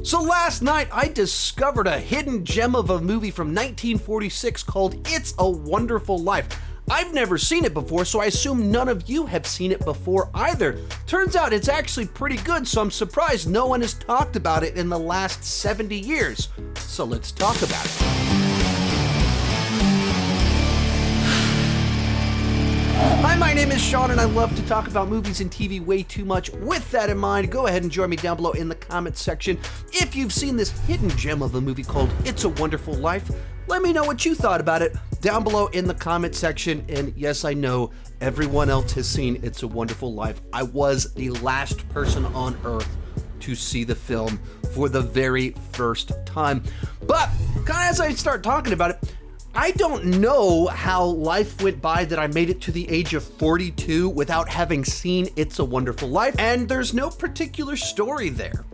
So last night I discovered a hidden gem of a movie from 1946 called It's a Wonderful Life. I've never seen it before, so I assume none of you have seen it before either. Turns out it's actually pretty good, so I'm surprised no one has talked about it in the last 70 years. So let's talk about it. Hi, my name is Sean, and I love to talk about movies and TV way too much. With that in mind, go ahead and join me down below in the comments section. If you've seen this hidden gem of a movie called It's a Wonderful Life, let me know what you thought about it down below in the comment section. And yes, I know everyone else has seen It's a Wonderful Life. I was the last person on earth to see the film for the very first time. But kind of as I start talking about it, I don't know how life went by that I made it to the age of 42 without having seen It's a Wonderful Life, and there's no particular story there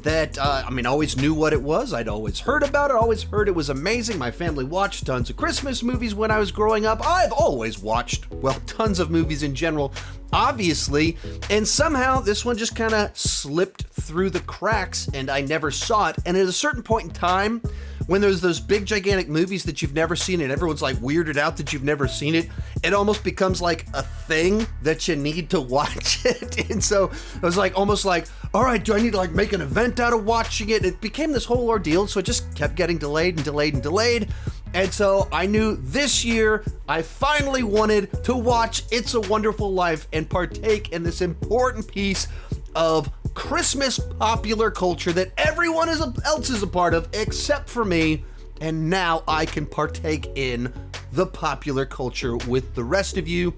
that, I always knew what it was. I'd always heard about it, always heard it was amazing. My family watched tons of Christmas movies when I was growing up. I've always watched, well, tons of movies in general, obviously, and somehow this one just kind of slipped through the cracks and I never saw it. And at a certain point in time, when there's those big gigantic movies that you've never seen and everyone's like weirded out that you've never seen it, it almost becomes like a thing that you need to watch it. And so I was like, almost like, all right, do I need to like make an event out of watching it? It became this whole ordeal. So it just kept getting delayed and delayed and delayed. And so I knew this year I finally wanted to watch It's a Wonderful Life and partake in this important piece of Christmas popular culture that everyone else is a part of except for me, and now I can partake in the popular culture with the rest of you.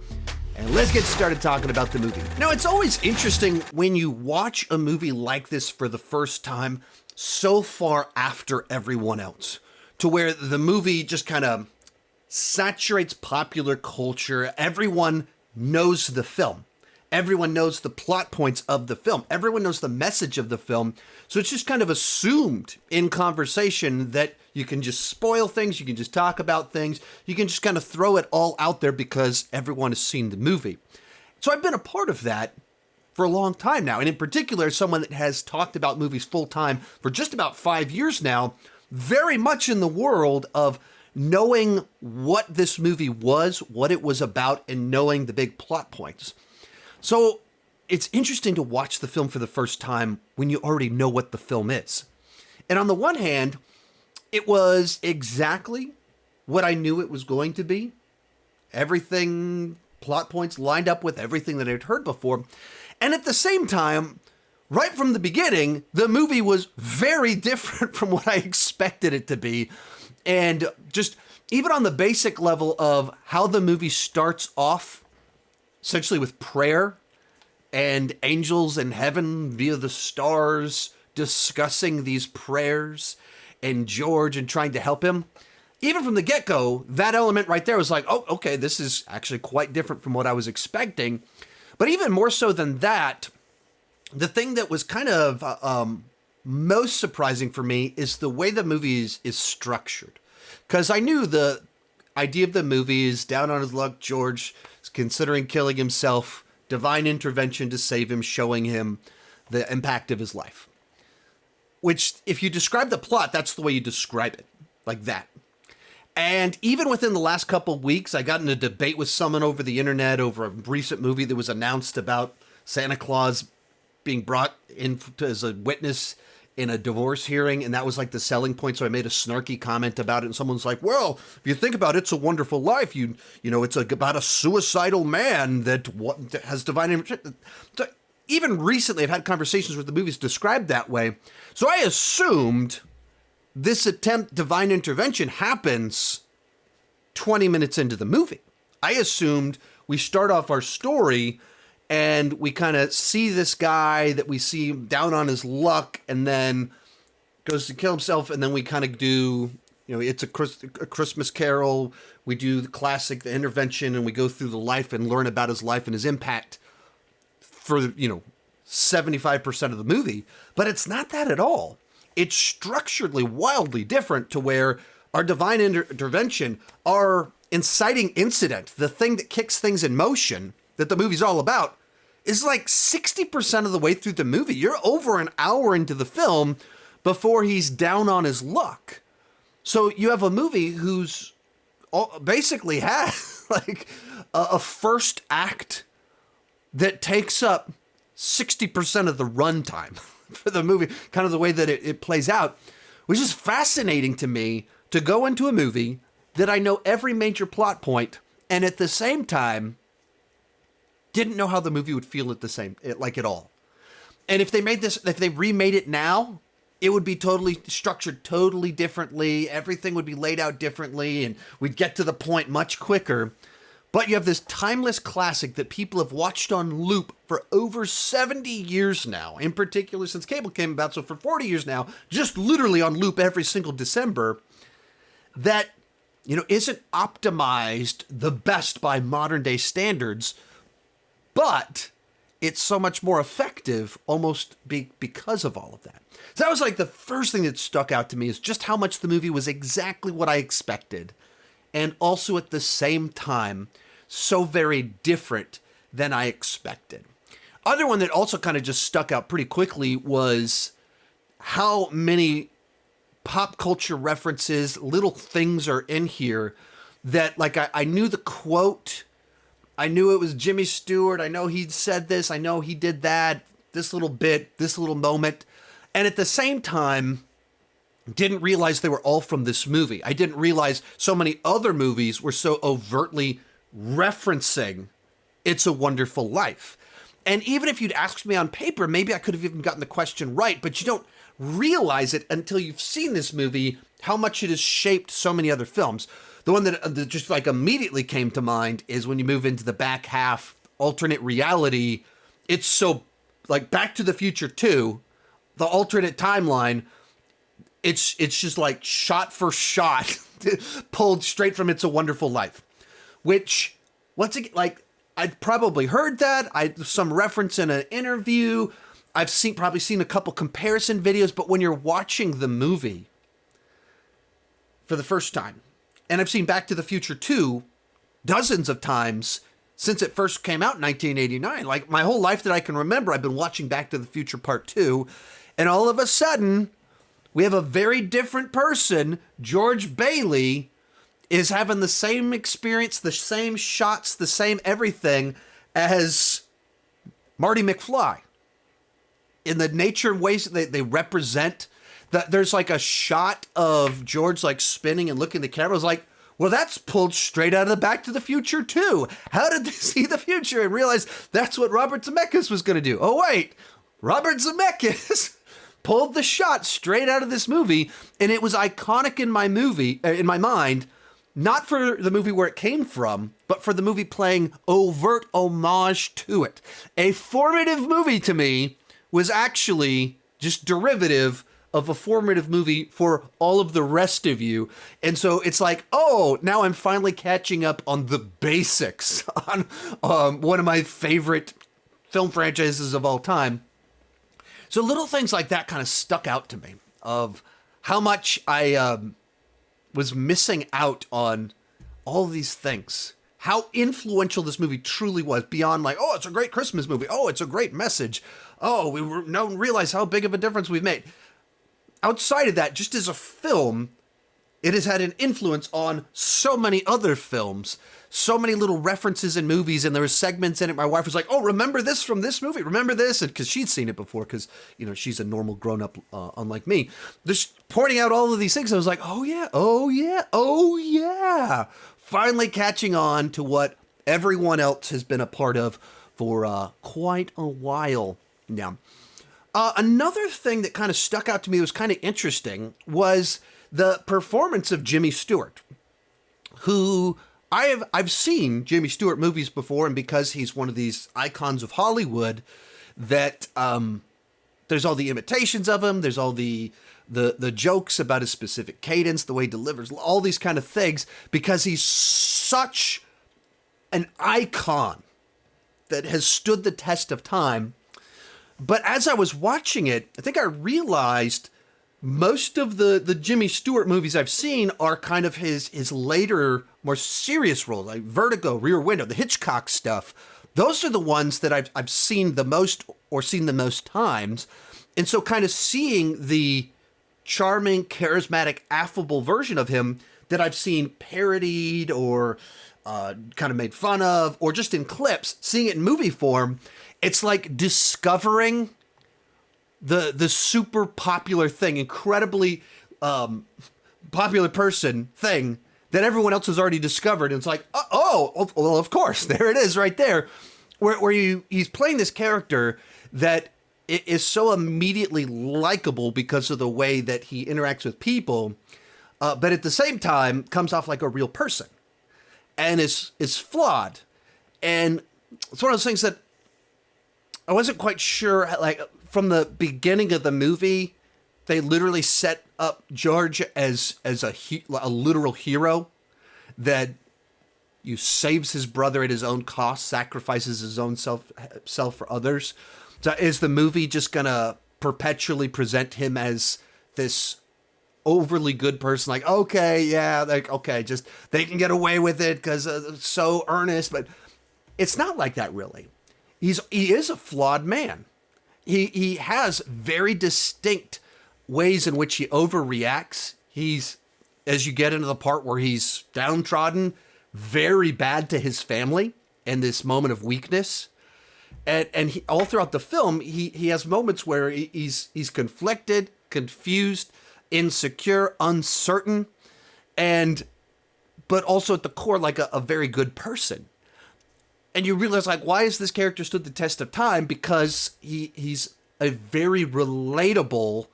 And let's get started talking about the movie. Now, it's always interesting when you watch a movie like this for the first time so far after everyone else, to where the movie just kind of saturates popular culture. Everyone knows the film. Everyone knows the plot points of the film. Everyone knows the message of the film. So it's just kind of assumed in conversation that you can just spoil things, you can just talk about things, you can just kind of throw it all out there because everyone has seen the movie. So I've been a part of that for a long time now. And in particular, someone that has talked about movies full time for just about 5 years now, very much in the world of knowing what this movie was, what it was about, and knowing the big plot points. So it's interesting to watch the film for the first time when you already know what the film is. And on the one hand, it was exactly what I knew it was going to be. Everything, plot points lined up with everything that I'd heard before. And at the same time, right from the beginning, the movie was very different from what I expected it to be. And just even on the basic level of how the movie starts off, essentially with prayer and angels in heaven via the stars discussing these prayers and George and trying to help him. Even from the get-go, that element right there was like, oh, okay, this is actually quite different from what I was expecting. But even more so than that, the thing that was kind of most surprising for me is the way the movie is structured. Because I knew the idea of the movie is down on his luck, George is considering killing himself, divine intervention to save him, showing him the impact of his life. Which, if you describe the plot, that's the way you describe it, like that. And even within the last couple of weeks, I got in a debate with someone over the internet over a recent movie that was announced about Santa Claus being brought in as a witness in a divorce hearing, and that was like the selling point. So I made a snarky comment about it, and someone's like, well, if you think about It's a Wonderful Life, you know, it's about a suicidal man that has divine... So even recently, I've had conversations with the movies described that way. So I assumed this attempt, divine intervention, happens 20 minutes into the movie. I assumed we start off our story and we kind of see this guy that we see down on his luck and then goes to kill himself. And then we kind of do, you know, it's a Christmas Carol. We do the classic, the intervention, and we go through the life and learn about his life and his impact for, 75% of the movie. But it's not that at all. It's structurally wildly different to where our divine intervention, our inciting incident, the thing that kicks things in motion that the movie's all about, is like 60% of the way through the movie. You're over an hour into the film before he's down on his luck. So you have a movie who's basically has like a first act that takes up 60% of the runtime for the movie, kind of the way that it plays out, which is fascinating to me, to go into a movie that I know every major plot point and at the same time didn't know how the movie would feel at all. And if they remade it now, it would be totally structured totally differently. Everything would be laid out differently and we'd get to the point much quicker. But you have this timeless classic that people have watched on loop for over 70 years now, in particular since cable came about. So for 40 years now, just literally on loop every single December, that, isn't optimized the best by modern day standards, but it's so much more effective almost because of all of that. So that was like the first thing that stuck out to me, is just how much the movie was exactly what I expected. And also at the same time, so very different than I expected. Other one that also kind of just stuck out pretty quickly was how many pop culture references, little things are in here that, like, I knew the quote. I knew it was Jimmy Stewart. I know he'd said this. I know he did that, this little bit, this little moment. And at the same time, didn't realize they were all from this movie. I didn't realize so many other movies were so overtly referencing It's a Wonderful Life. And even if you'd asked me on paper, maybe I could have even gotten the question right, but you don't realize it until you've seen this movie, how much it has shaped so many other films. The one that just like immediately came to mind is when you move into the back half, alternate reality. It's so like Back to the Future 2, the alternate timeline. It's just like shot for shot, pulled straight from It's a Wonderful Life, which, once again, like, I'd probably heard that. Some reference in an interview. I've probably seen a couple comparison videos, but when you're watching the movie for the first time, and I've seen Back to the Future 2 dozens of times since it first came out in 1989, like my whole life that I can remember, I've been watching Back to the Future Part 2, and all of a sudden, we have a very different person. George Bailey is having the same experience, the same shots, the same everything as Marty McFly. In the nature and ways that they represent, that there's like a shot of George like spinning and looking at the camera. I was like, well, that's pulled straight out of the Back to the Future 2. How did they see the future and realize that's what Robert Zemeckis was going to do? Oh, wait, Robert Zemeckis pulled the shot straight out of this movie, and it was iconic in my mind, not for the movie where it came from, but for the movie playing overt homage to it. A formative movie to me was actually just derivative of a formative movie for all of the rest of you. And so it's like, oh, now I'm finally catching up on the basics on one of my favorite film franchises of all time. So little things like that kind of stuck out to me of how much I was missing out on all these things. How influential this movie truly was, beyond like, oh, it's a great Christmas movie. Oh, it's a great message. Oh, we don't realize how big of a difference we've made. Outside of that, just as a film, it has had an influence on so many other films, so many little references in movies, and there were segments in it. My wife was like, oh, remember this from this movie? Remember this? And because she'd seen it before, because, she's a normal grown-up, unlike me. Just pointing out all of these things, I was like, oh, yeah, oh, yeah, oh, yeah. Finally catching on to what everyone else has been a part of for quite a while now. Another thing that kind of stuck out to me, was kind of interesting, was the performance of Jimmy Stewart, who I've seen Jimmy Stewart movies before, and because he's one of these icons of Hollywood, that there's all the imitations of him, there's all the jokes about his specific cadence, the way he delivers, all these kind of things, because he's such an icon that has stood the test of time. But as I was watching it, I think I realized most of the Jimmy Stewart movies I've seen are kind of his later, more serious roles, like Vertigo, Rear Window, the Hitchcock stuff. Those are the ones that I've seen the most, or seen the most times. And so kind of seeing the charming, charismatic, affable version of him that I've seen parodied or kind of made fun of, or just in clips. Seeing it in movie form, it's like discovering the super popular thing, incredibly popular person thing that everyone else has already discovered. And it's like, oh, well, of course, there it is right there. Where he's playing this character that is so immediately likable because of the way that he interacts with people, but at the same time comes off like a real person and is flawed. And it's one of those things that I wasn't quite sure, like from the beginning of the movie, they literally set up George as a literal hero that saves his brother at his own cost, sacrifices his own self for others. So is the movie just gonna perpetually present him as this overly good person? Like, okay, yeah, like, okay, just they can get away with it because it's so earnest, but it's not like that really. He is a flawed man. He has very distinct ways in which he overreacts. He's, as you get into the part where he's downtrodden, very bad to his family and this moment of weakness. And he, all throughout the film, he has moments where he's conflicted, confused, insecure, uncertain, but also at the core, like a very good person. And you realize, like, why has this character stood the test of time? Because he's a very relatable,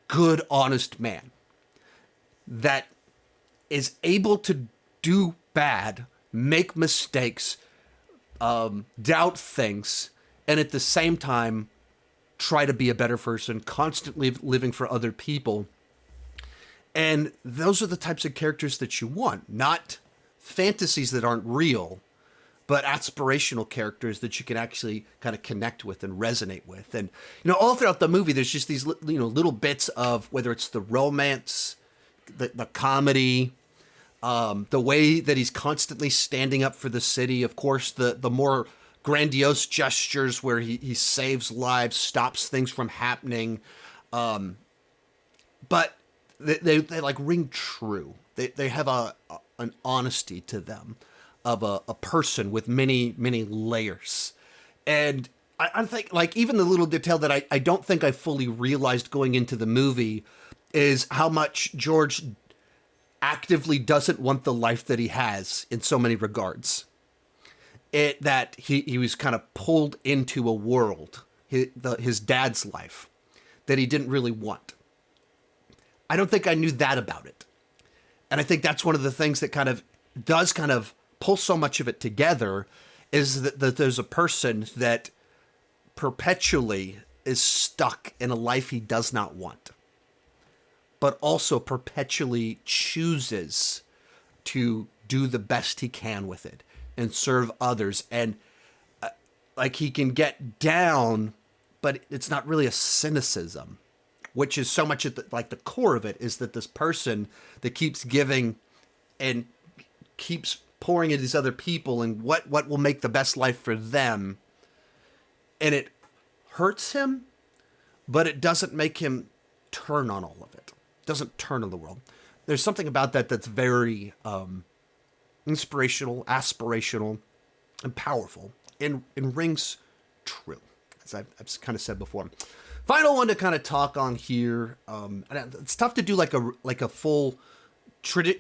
good, honest man that is able to do bad, make mistakes, doubt things, and at the same time try to be a better person, constantly living for other people. And those are the types of characters that you want, not fantasies that aren't real, but aspirational characters that you can actually kind of connect with and resonate with. And, you know, all throughout the movie, there's just these, you know, little bits of whether it's the romance, the comedy, the way that he's constantly standing up for the city. Of course, the more grandiose gestures where he saves lives, stops things from happening. But they like ring true. They have an honesty to them of a person with many, many layers. And I think, like, even the little detail that I don't think I fully realized going into the movie is how much George actively doesn't want the life that he has in so many regards. That he was kind of pulled into a world, his dad's life, that he didn't really want. I don't think I knew that about it. And I think that's one of the things that kind of does kind of pull so much of it together, is that there's a person that perpetually is stuck in a life he does not want, but also perpetually chooses to do the best he can with it and serve others. And like, he can get down, but it's not really a cynicism, which is so much at the core of it, is that this person that keeps giving and keeps pouring into these other people and what will make the best life for them. And it hurts him, but it doesn't make him turn on all of it. It doesn't turn on the world. There's something about that that's very inspirational, aspirational, and powerful, and rings true, as I've kind of said before. Final one to kind of talk on here. It's tough to do like a full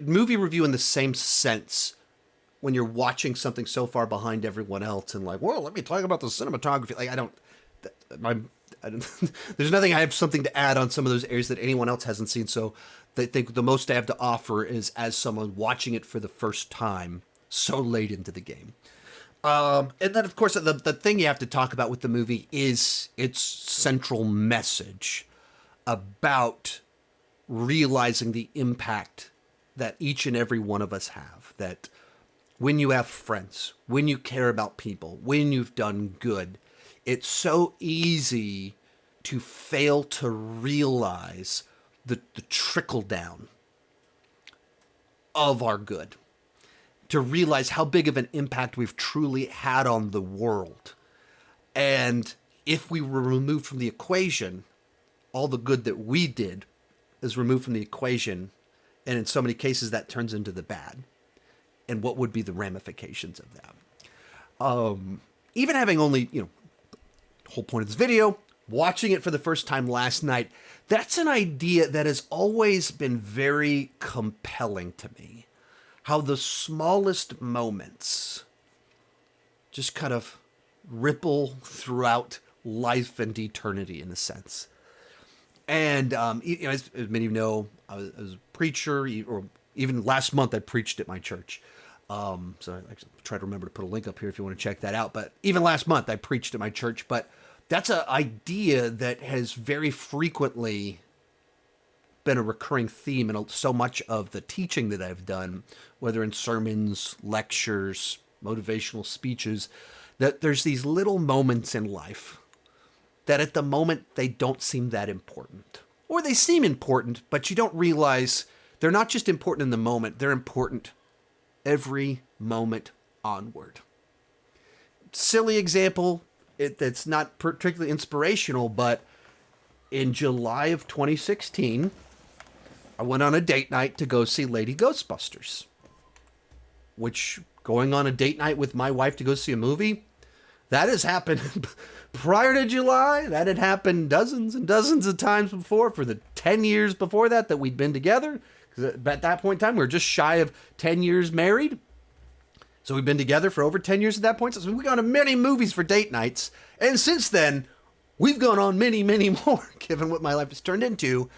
movie review in the same sense when you're watching something so far behind everyone else and like, well, let me talk about the cinematography. Like, I don't there's nothing. I have something to add on some of those areas that anyone else hasn't seen. So they think the most I have to offer is as someone watching it for the first time so late into the game. And then, of course, the thing you have to talk about with the movie is its central message about realizing the impact that each and every one of us have. That when you have friends, when you care about people, when you've done good, it's so easy to fail to realize the trickle down of our good, to realize how big of an impact we've truly had on the world. And if we were removed from the equation, all the good that we did is removed from the equation, and in so many cases that turns into the bad. And what would be the ramifications of that? Even having only, the whole point of this video, watching it for the first time last night, that's an idea that has always been very compelling to me. How the smallest moments just kind of ripple throughout life and eternity, in a sense. And as many of you know, I was a preacher, or even last month I preached at my church. So I try to remember to put a link up here if you want to check that out. But even last month I preached at my church. But that's an idea that has very frequently been a recurring theme in so much of the teaching that I've done, whether in sermons, lectures, motivational speeches, that there's these little moments in life that at the moment they don't seem that important. Or they seem important, but you don't realize they're not just important in the moment, they're important every moment onward. Silly example, that's not particularly inspirational, but in July of 2016, I went on a date night to go see Lady Ghostbusters. Which, going on a date night with my wife to go see a movie, that has happened prior to July. That had happened dozens and dozens of times before, for the 10 years before that we'd been together. Because at that point in time, we were just shy of 10 years married. So we've been together for over 10 years at that point. So we've gone to many movies for date nights. And since then, we've gone on many, many more, given what my life has turned into.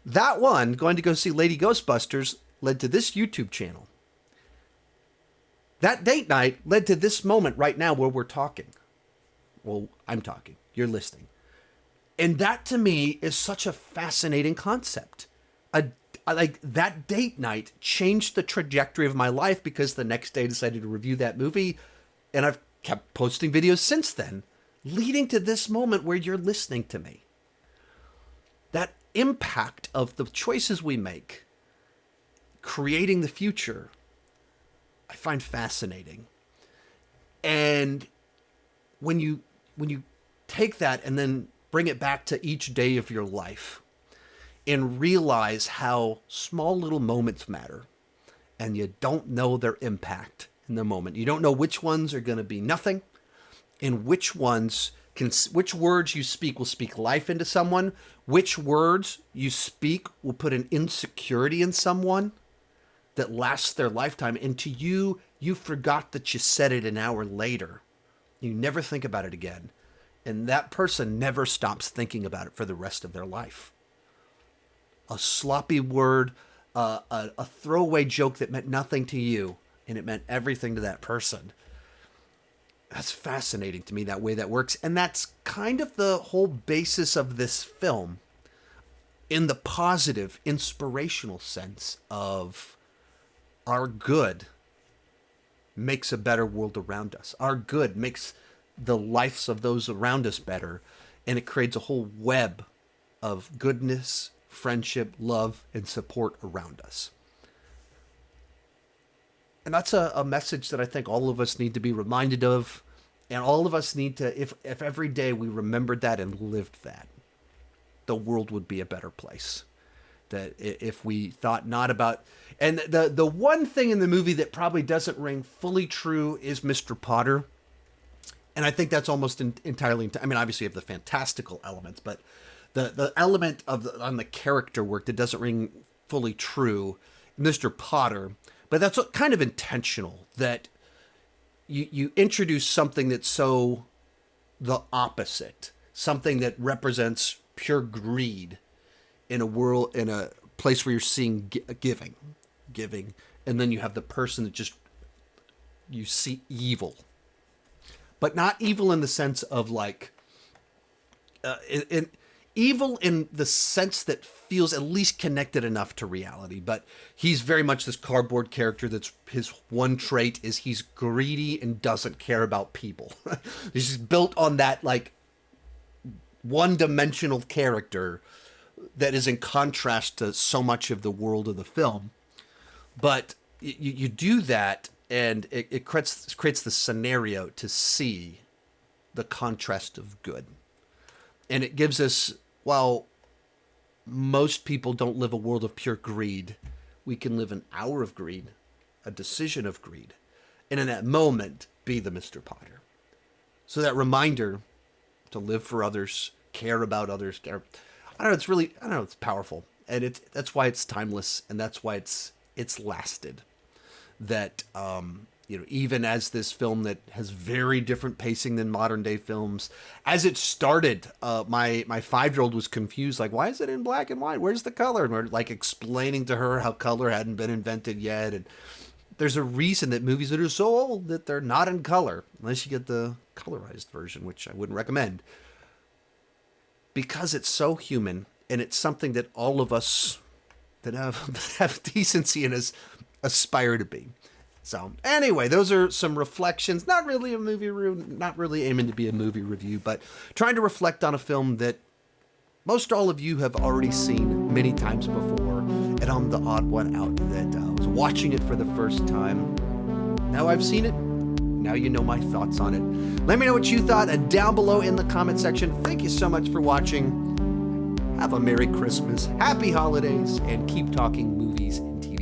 That one, going to go see Lady Ghostbusters, led to this YouTube channel. That date night led to this moment right now where we're talking. Well, I'm talking. You're listening. And that, to me, is such a fascinating concept. Like, that date night changed the trajectory of my life, because the next day I decided to review that movie, and I've kept posting videos since then, leading to this moment where you're listening to me. That impact of the choices we make, creating the future, I find fascinating. And when you take that and then bring it back to each day of your life and realize how small little moments matter, and you don't know their impact in the moment. You don't know which ones are going to be nothing, and which words you speak will speak life into someone, which words you speak will put an insecurity in someone that lasts their lifetime. And to you forgot that you said it an hour later. You never think about it again. And that person never stops thinking about it for the rest of their life. A sloppy word, a throwaway joke that meant nothing to you, and it meant everything to that person. That's fascinating to me, that way that works. And that's kind of the whole basis of this film, in the positive, inspirational sense of our good makes a better world around us. Our good makes the lives of those around us better, and it creates a whole web of goodness, friendship, love, and support around us. And that's a message that I think all of us need to be reminded of, and all of us need to, if every day we remembered that and lived that, the world would be a better place. That if we thought not about, and the one thing in the movie that probably doesn't ring fully true is Mr. Potter. And I think that's almost entirely, I mean, obviously you have the fantastical elements, but the element on the character work that doesn't ring fully true, Mr. Potter, but that's kind of intentional, that you introduce something that's so the opposite, something that represents pure greed in a place where you're seeing giving, and then you have the person that just, you see evil, but not evil in the sense of like, evil in the sense that feels at least connected enough to reality. But he's very much this cardboard character that's, his one trait is he's greedy and doesn't care about people. He's just built on that like one-dimensional character that is in contrast to so much of the world of the film. But you do that, and it creates the scenario to see the contrast of good. And it gives us, while most people don't live a world of pure greed. We can live an hour of greed, a decision of greed, and in that moment, be the Mr. Potter. So that reminder to live for others, care about others, care. It's powerful. And that's why it's timeless, and that's why it's lasted. That, even as this film that has very different pacing than modern day films, as it started, my 5-year-old was confused, like, why is it in black and white? Where's the color? And we're like explaining to her how color hadn't been invented yet. And there's a reason that movies that are so old that they're not in color, unless you get the colorized version, which I wouldn't recommend. Because it's so human, and it's something that all of us that have decency in us aspire to be. So anyway, those are some reflections. Not really a movie review, not really aiming to be a movie review, but trying to reflect on a film that most all of you have already seen many times before, and I'm the odd one out that was watching it for the first time. Now I've seen it. Now you know my thoughts on it. Let me know what you thought down below in the comment section. Thank you so much for watching. Have a Merry Christmas, Happy Holidays, and keep talking movies and TV.